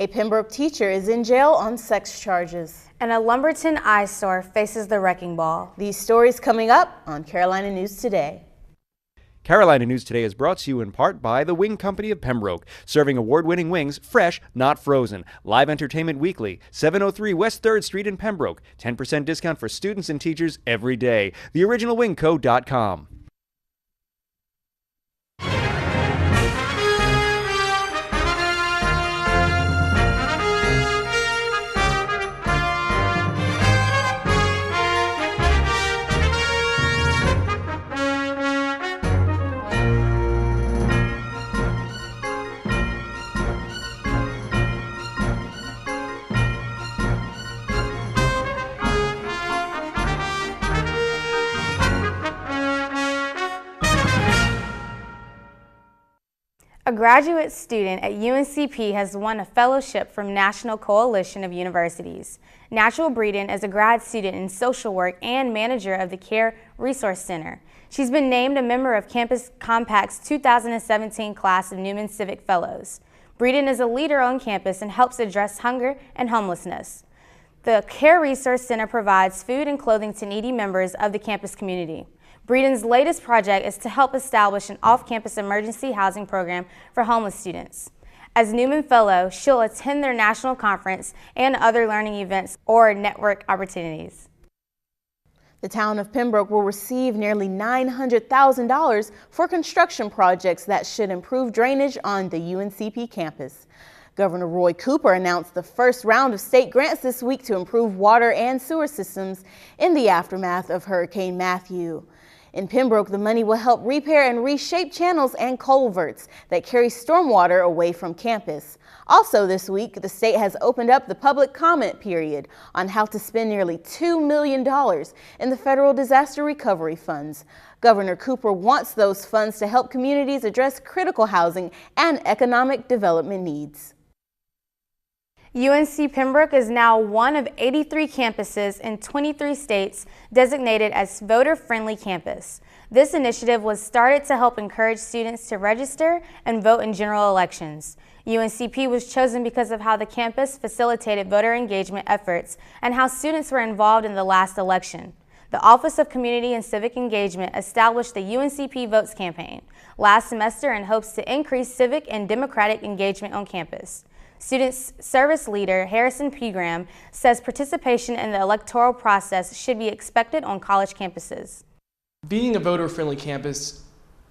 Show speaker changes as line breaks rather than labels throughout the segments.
A Pembroke teacher is in jail on sex charges.
And a Lumberton eyesore faces the wrecking ball.
These stories coming up on Carolina News Today.
Carolina News Today is brought to you in part by the Wing Company of Pembroke, serving award-winning wings fresh, not frozen. Live entertainment weekly, 703 West 3rd Street in Pembroke. 10% discount for students and teachers every day. TheOriginalWingCo.com.
A graduate student at UNCP has won a fellowship from National Coalition of Universities. Natural Breeden is a grad student in social work and manager of the Care Resource Center. She's been named a member of Campus Compact's 2017 class of Newman Civic Fellows. Breeden is a leader on campus and helps address hunger and homelessness. The Care Resource Center provides food and clothing to needy members of the campus community. Breeden's latest project is to help establish an off-campus emergency housing program for homeless students. As Newman Fellow, she'll attend their national conference and other learning events or network opportunities.
The town of Pembroke will receive nearly $900,000 for construction projects that should improve drainage on the UNCP campus. Governor Roy Cooper announced the first round of state grants this week to improve water and sewer systems in the aftermath of Hurricane Matthew. In Pembroke, the money will help repair and reshape channels and culverts that carry stormwater away from campus. Also this week, the state has opened up the public comment period on how to spend nearly $2 million in the federal disaster recovery funds. Governor Cooper wants those funds to help communities address critical housing and economic development needs.
UNC-Pembroke is now one of 83 campuses in 23 states designated as voter-friendly campus. This initiative was started to help encourage students to register and vote in general elections. UNCP was chosen because of how the campus facilitated voter engagement efforts and how students were involved in the last election. The Office of Community and Civic Engagement established the UNCP Votes campaign last semester in hopes to increase civic and democratic engagement on campus. Student Service Leader Harrison Pegram says participation in the electoral process should be expected on college campuses.
Being a voter-friendly campus,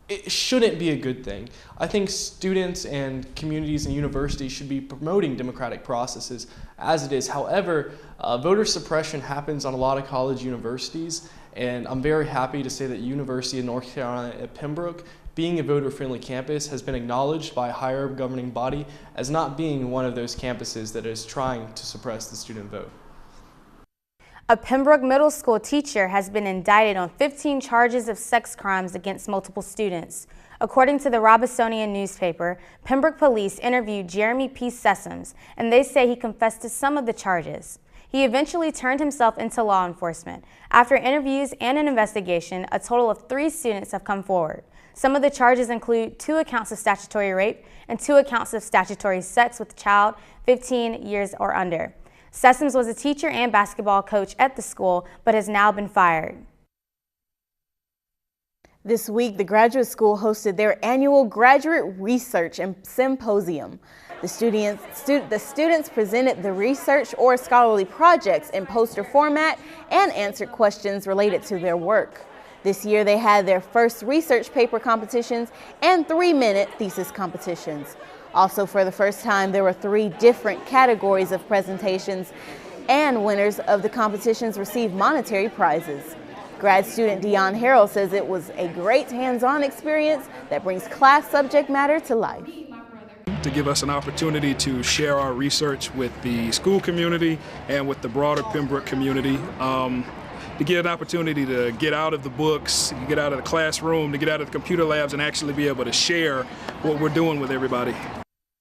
it shouldn't be a good thing. I think students and communities and universities should be promoting democratic processes as it is. However, voter suppression happens on a lot of college universities, and I'm very happy to say that University of North Carolina at Pembroke, being a voter-friendly campus, has been acknowledged by a higher governing body as not being one of those campuses that is trying to suppress the student vote.
A Pembroke middle school teacher has been indicted on 15 charges of sex crimes against multiple students. According to the Robisonian newspaper, Pembroke police interviewed Jeremy P. Sessoms, and they say he confessed to some of the charges. He eventually turned himself into law enforcement. After interviews and an investigation, a total of 3 students have come forward. Some of the charges include 2 accounts of statutory rape and 2 accounts of statutory sex with a child 15 years or under. Sessoms was a teacher and basketball coach at the school, but has now been fired.
This week, the graduate school hosted their annual Graduate Research and Symposium. The students presented the research or scholarly projects in poster format and answered questions related to their work. This year, they had their first research paper competitions and 3-minute thesis competitions. Also, for the first time, there were 3 different categories of presentations, and winners of the competitions received monetary prizes. Grad student Dion Harrell says it was a great hands-on experience that brings class subject matter to life.
To give us an opportunity to share our research with the school community and with the broader Pembroke community. To get an opportunity to get out of the books, get out of the classroom, to get out of the computer labs and actually be able to share what we're doing with everybody.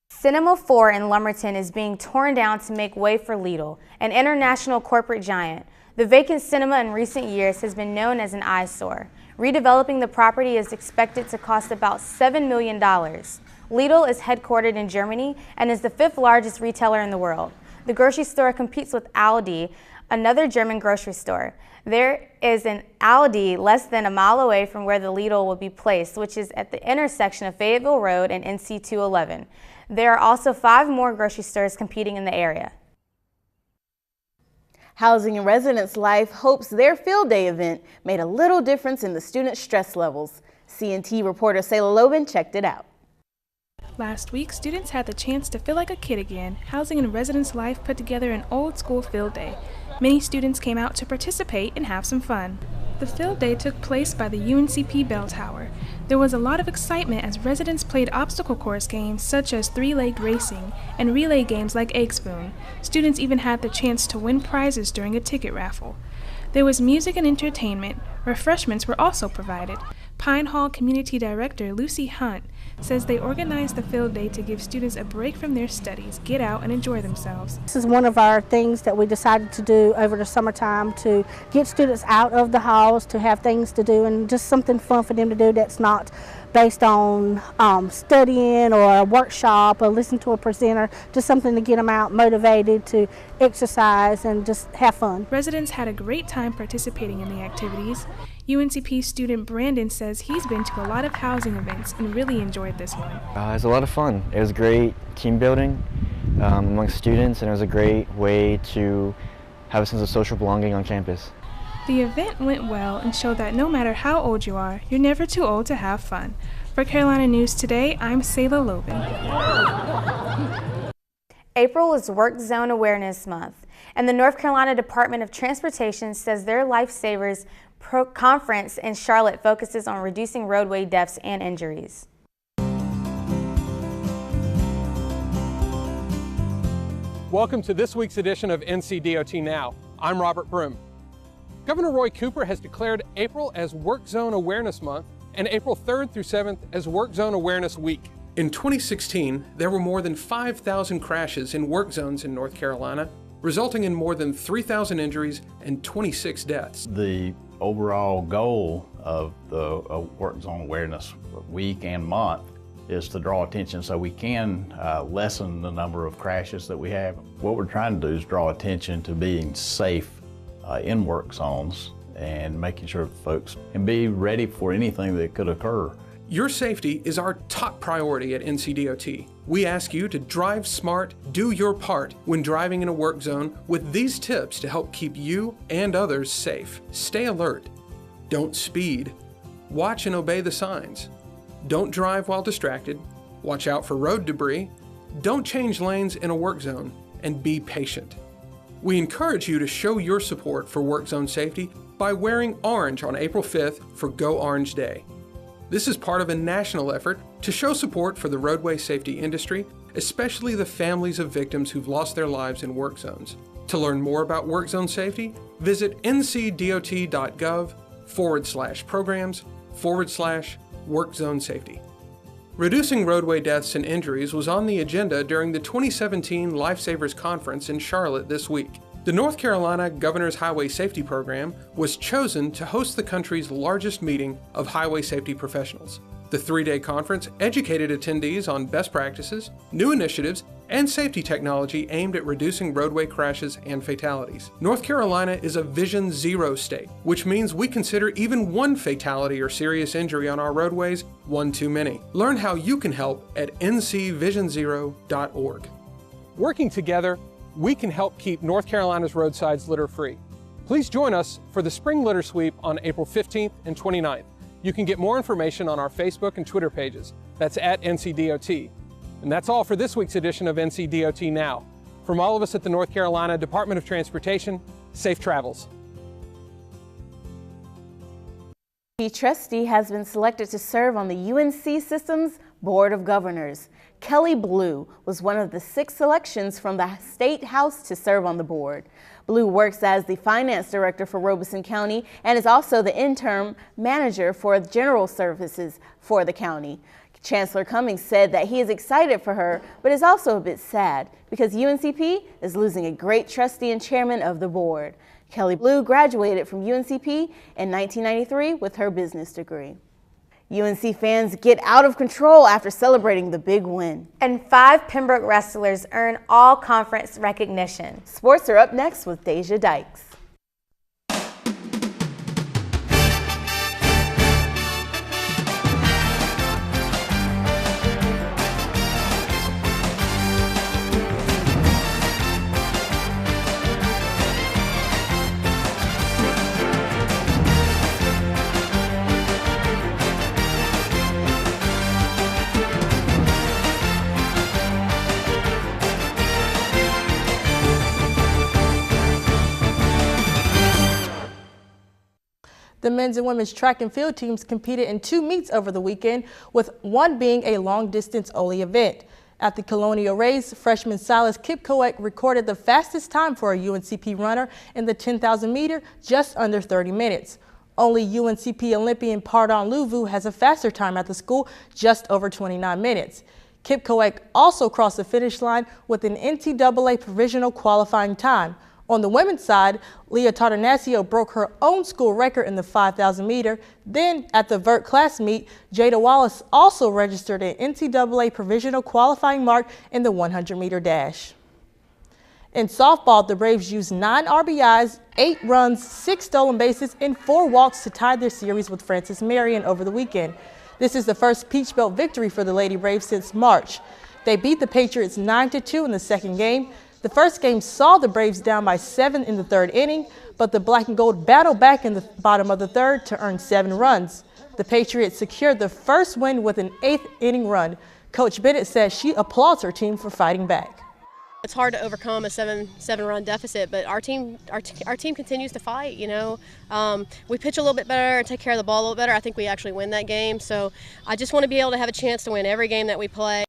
Cinema 4 in Lumberton is being torn down to make way for Lidl, an international corporate giant. The vacant cinema in recent years has been known as an eyesore. Redeveloping the property is expected to cost about $7 million. Lidl is headquartered in Germany and is the 5th largest retailer in the world. The grocery store competes with Aldi, another German grocery store. There is an Aldi less than a mile away from where the Lidl will be placed, which is at the intersection of Fayetteville Road and NC 211. There are also 5 more grocery stores competing in the area.
Housing and Residence Life hopes their field day event made a little difference in the student stress levels. CNT reporter Sayla Lobin checked it out.
Last week, students had the chance to feel like a kid again. Housing and Residence Life put together an old-school field day. Many students came out to participate and have some fun. The field day took place by the UNCP Bell Tower. There was a lot of excitement as residents played obstacle course games such as three-legged racing and relay games like Egg Spoon. Students even had the chance to win prizes during a ticket raffle. There was music and entertainment. Refreshments were also provided. Pine Hall Community Director Lucy Hunt says they organized the field day to give students a break from their studies, get out and enjoy themselves.
This is one of our things that we decided to do over the summertime to get students out of the halls, to have things to do and just something fun for them to do that's not based on studying or a workshop or listen to a presenter, just something to get them out motivated to exercise and just have fun.
Residents had a great time participating in the activities. UNCP student Brandon says he's been to a lot of housing events and really enjoyed this one.
It was a lot of fun. It was great team building among students, and it was a great way to have a sense of social belonging on campus.
The event went well and showed that no matter how old you are, you're never too old to have fun. For Carolina News Today, I'm Sayla Lobin.
April is Work Zone Awareness Month, and the North Carolina Department of Transportation says their Lifesavers conference in Charlotte focuses on reducing roadway deaths and injuries.
Welcome to this week's edition of NCDOT Now. I'm Robert Broom. Governor Roy Cooper has declared April as Work Zone Awareness Month and April 3rd through 7th as Work Zone Awareness Week. In 2016, there were more than 5,000 crashes in work zones in North Carolina, resulting in more than 3,000 injuries and 26 deaths.
The overall goal of the Work Zone Awareness Week and month is to draw attention so we can lessen the number of crashes that we have. What we're trying to do is draw attention to being safe in work zones and making sure folks can be ready for anything that could occur.
Your safety is our top priority at NCDOT. We ask you to drive smart, do your part when driving in a work zone with these tips to help keep you and others safe. Stay alert. Don't speed. Watch and obey the signs. Don't drive while distracted. Watch out for road debris. Don't change lanes in a work zone, and be patient. We encourage you to show your support for work zone safety by wearing orange on April 5th for Go Orange Day. This is part of a national effort to show support for the roadway safety industry, especially the families of victims who've lost their lives in work zones. To learn more about work zone safety, visit ncdot.gov/programs/work zone safety. Reducing roadway deaths and injuries was on the agenda during the 2017 Lifesavers Conference in Charlotte this week. The North Carolina Governor's Highway Safety Program was chosen to host the country's largest meeting of highway safety professionals. The 3-day conference educated attendees on best practices, new initiatives, and safety technology aimed at reducing roadway crashes and fatalities. North Carolina is a Vision Zero state, which means we consider even one fatality or serious injury on our roadways one too many. Learn how you can help at ncvisionzero.org. Working together, we can help keep North Carolina's roadsides litter-free. Please join us for the Spring Litter Sweep on April 15th and 29th. You can get more information on our Facebook and Twitter pages. That's at NCDOT. And that's all for this week's edition of NCDOT Now. From all of us at the North Carolina Department of Transportation, safe travels.
The trustee has been selected to serve on the UNC System's Board of Governors. Kelly Blue was one of the 6 selections from the State House to serve on the board. Blue works as the finance director for Robeson County and is also the interim manager for general services for the county. Chancellor Cummings said that he is excited for her, but is also a bit sad because UNCP is losing a great trustee and chairman of the board. Kelly Blue graduated from UNCP in 1993 with her business degree. UNC fans get out of control after celebrating the big win.
And 5 Pembroke wrestlers earn all-conference recognition.
Sports are up next with Deja Dykes.
The men's and women's track and field teams competed in 2 meets over the weekend, with one being a long-distance only event. At the Colonial Race, freshman Silas Kipkoek recorded the fastest time for a UNCP runner in the 10,000 meter, just under 30 minutes. Only UNCP Olympian Pardon Luvu has a faster time at the school, just over 29 minutes. Kipkoek also crossed the finish line with an NCAA provisional qualifying time. On the women's side, Leah Tardanasio broke her own school record in the 5,000 meter. Then at the vert class meet, Jada Wallace also registered an NCAA provisional qualifying mark in the 100 meter dash. In softball, the Braves used 9 RBIs, 8 runs, 6 stolen bases, and 4 walks to tie their series with Francis Marion over the weekend. This is the first Peach Belt victory for the Lady Braves since March. They beat the Patriots 9-2 in the second game. The first game saw the Braves down by 7 in the 3rd inning, but the Black and Gold battled back in the bottom of the 3rd to earn 7 runs. The Patriots secured the first win with an 8th inning run. Coach Bennett says she applauds her team for fighting back.
It's hard to overcome a seven-run deficit, but our team continues to fight. You know, we pitch a little bit better and take care of the ball a little better. I think we actually win that game. So I just want to be able to have a chance to win every game that we play.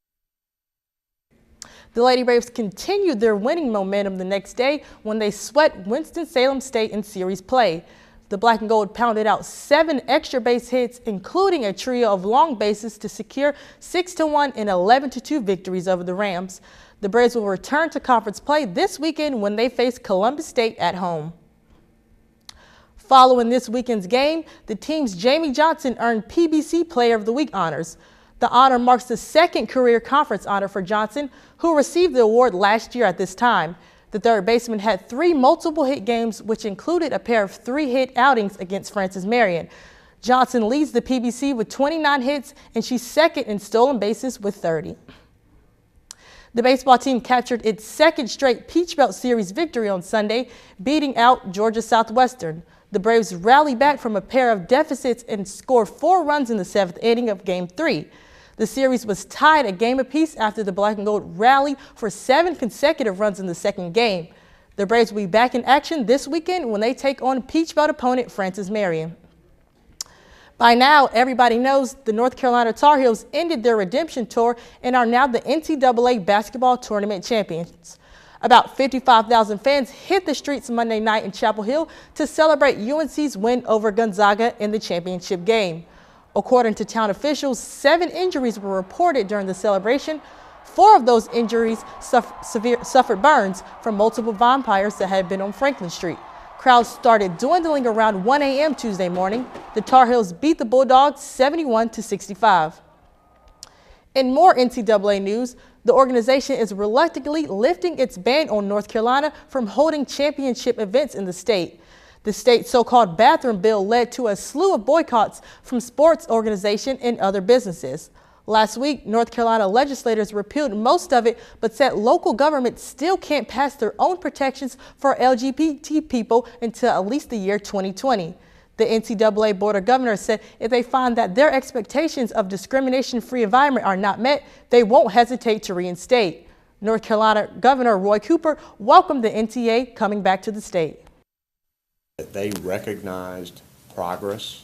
The Lady Braves continued their winning momentum the next day when they swept Winston-Salem State in series play. The Black and Gold pounded out 7 extra base hits, including a trio of long bases, to secure 6-1 and 11-2 victories over the Rams. The Braves will return to conference play this weekend when they face Columbus State at home. Following this weekend's game, the team's Jamie Johnson earned PBC Player of the Week honors. The honor marks the 2nd career conference honor for Johnson, who received the award last year at this time. The third baseman had 3 multiple hit games, which included a pair of 3-hit outings against Francis Marion. Johnson leads the PBC with 29 hits, and she's 2nd in stolen bases with 30. The baseball team captured its 2nd straight Peach Belt Series victory on Sunday, beating out Georgia Southwestern. The Braves rallied back from a pair of deficits and scored 4 runs in the 7th inning of Game 3. The series was tied a game apiece after the Black and Gold rallied for 7 consecutive runs in the 2nd game. The Braves will be back in action this weekend when they take on Peach Belt opponent Francis Marion. By now, everybody knows the North Carolina Tar Heels ended their redemption tour and are now the NCAA basketball tournament champions. About 55,000 fans hit the streets Monday night in Chapel Hill to celebrate UNC's win over Gonzaga in the championship game. According to town officials, 7 injuries were reported during the celebration. 4 of those injuries suffered burns from multiple vampires that had been on Franklin Street. Crowds started dwindling around 1 a.m. Tuesday morning. The Tar Heels beat the Bulldogs 71-65. In more NCAA news, the organization is reluctantly lifting its ban on North Carolina from holding championship events in the state. The state's so-called bathroom bill led to a slew of boycotts from sports organizations and other businesses. Last week, North Carolina legislators repealed most of it, but said local governments still can't pass their own protections for LGBT people until at least the year 2020. The NCAA Board of Governors said if they find that their expectations of discrimination-free environment are not met, they won't hesitate to reinstate. North Carolina Governor Roy Cooper welcomed the NTA coming back to the state.
They recognized progress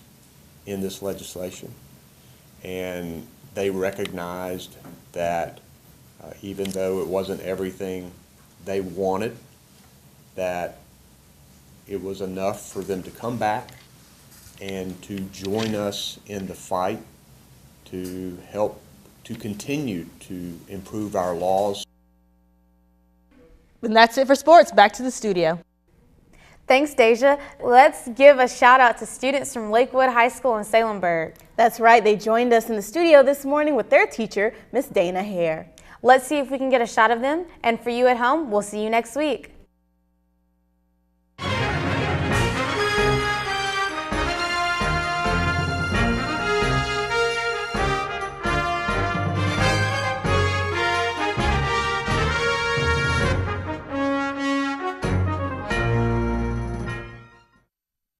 in this legislation, and they recognized that even though it wasn't everything they wanted, that it was enough for them to come back and to join us in the fight to help to continue to improve our laws.
And that's it for sports. Back to the studio.
Thanks, Deja. Let's give a shout out to students from Lakewood High School in Salemburg.
That's right, they joined us in the studio this morning with their teacher, Miss Dana Hare.
Let's see if we can get a shot of them, and for you at home, we'll see you next week.